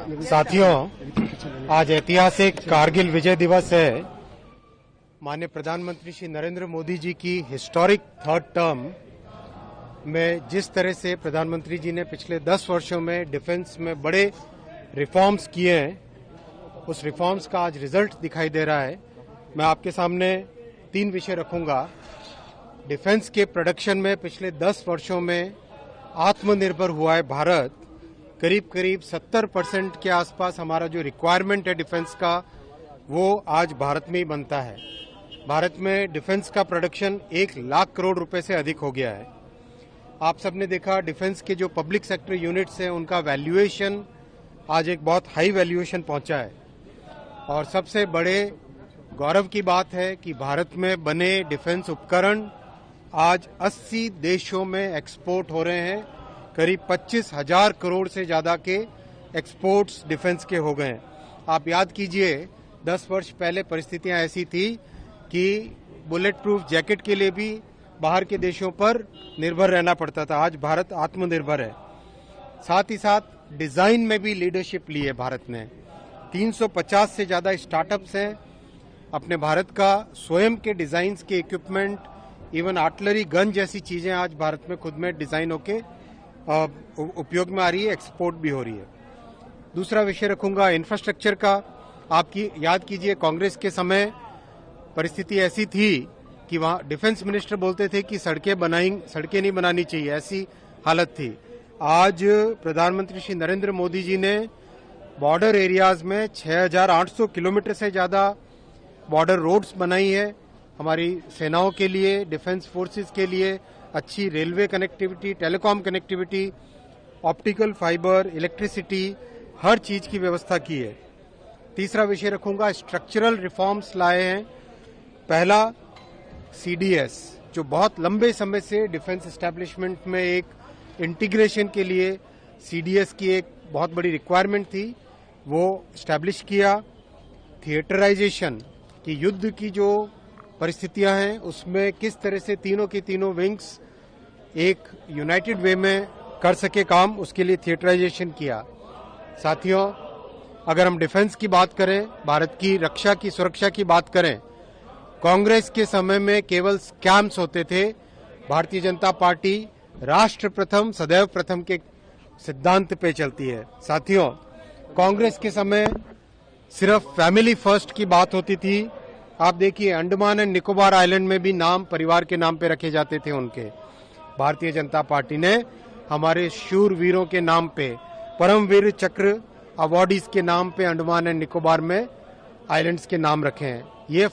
साथियों, आज ऐतिहासिक कारगिल विजय दिवस है। माननीय प्रधानमंत्री श्री नरेंद्र मोदी जी की हिस्टोरिक थर्ड टर्म में जिस तरह से प्रधानमंत्री जी ने पिछले 10 वर्षों में डिफेंस में बड़े रिफॉर्म्स किए हैं, उस रिफॉर्म्स का आज रिजल्ट दिखाई दे रहा है। मैं आपके सामने 3 विषय रखूंगा। डिफेंस के प्रोडक्शन में पिछले 10 वर्षों में आत्मनिर्भर हुआ है भारत। करीब 70% के आसपास हमारा जो रिक्वायरमेंट है डिफेंस का, वो आज भारत में ही बनता है। भारत में डिफेंस का प्रोडक्शन 1 लाख करोड़ रुपए से अधिक हो गया है। आप सबने देखा डिफेंस के जो पब्लिक सेक्टर यूनिट्स हैं, उनका वैल्यूएशन आज एक बहुत हाई वैल्यूएशन पहुंचा है। और सबसे बड़े गौरव की बात है कि भारत में बने डिफेंस उपकरण आज 80 देशों में एक्सपोर्ट हो रहे हैं। करीब 25,000 करोड़ से ज्यादा के एक्सपोर्ट्स डिफेंस के हो गए हैं। आप याद कीजिए, 10 वर्ष पहले परिस्थितियां ऐसी थी कि बुलेट प्रूफ जैकेट के लिए भी बाहर के देशों पर निर्भर रहना पड़ता था। आज भारत आत्मनिर्भर है। साथ ही साथ डिजाइन में भी लीडरशिप ली है भारत ने। 350 से ज्यादा स्टार्टअप्स हैं। अपने भारत का स्वयं के डिजाइन के इक्विपमेंट, इवन आर्टिलरी गन जैसी चीजें आज भारत में खुद में डिजाइन होके उपयोग में आ रही है, एक्सपोर्ट भी हो रही है। दूसरा विषय रखूंगा इंफ्रास्ट्रक्चर का। आपकी याद कीजिए, कांग्रेस के समय परिस्थिति ऐसी थी कि वहां डिफेंस मिनिस्टर बोलते थे कि सड़कें नहीं बनानी चाहिए, ऐसी हालत थी। आज प्रधानमंत्री श्री नरेंद्र मोदी जी ने बॉर्डर एरियाज में 6,800 किलोमीटर से ज्यादा बॉर्डर रोड्स बनाई है। हमारी सेनाओं के लिए, डिफेंस फोर्सेस के लिए अच्छी railway connectivity, telecom connectivity, optical fibre, electricity, हर चीज की व्यवस्था की है। तीसरा विषय रखूंगा स्ट्रक्चरल रिफॉर्म्स लाए हैं। पहला सीडीएस, जो बहुत लंबे समय से डिफेंस एस्टेब्लिशमेंट में एक इंटीग्रेशन के लिए सीडीएस की एक बहुत बड़ी रिक्वायरमेंट थी, वो एस्टेब्लिश किया। थिएटराइजेशन की युद्ध की जो परिस्थितियां हैं, उसमें किस तरह से तीनों की तीनों विंग्स एक यूनाइटेड वे में कर सके काम, उसके लिए थिएटराइजेशन किया। साथियों, अगर हम डिफेंस की बात करें, भारत की रक्षा की सुरक्षा की बात करें, कांग्रेस के समय में केवल स्कैम्स होते थे। भारतीय जनता पार्टी राष्ट्र प्रथम सदैव प्रथम के सिद्धांत पे चलती है। साथियों, कांग्रेस के समय सिर्फ फैमिली फर्स्ट की बात होती थी। आप देखिए, अंडमान एंड निकोबार आइलैंड में भी नाम परिवार के नाम पे रखे जाते थे उनके। भारतीय जनता पार्टी ने हमारे शूर वीरों के नाम पे, परमवीर चक्र अवार्डीज के नाम पे अंडमान एंड निकोबार में आइलैंड्स के नाम रखे हैं। ये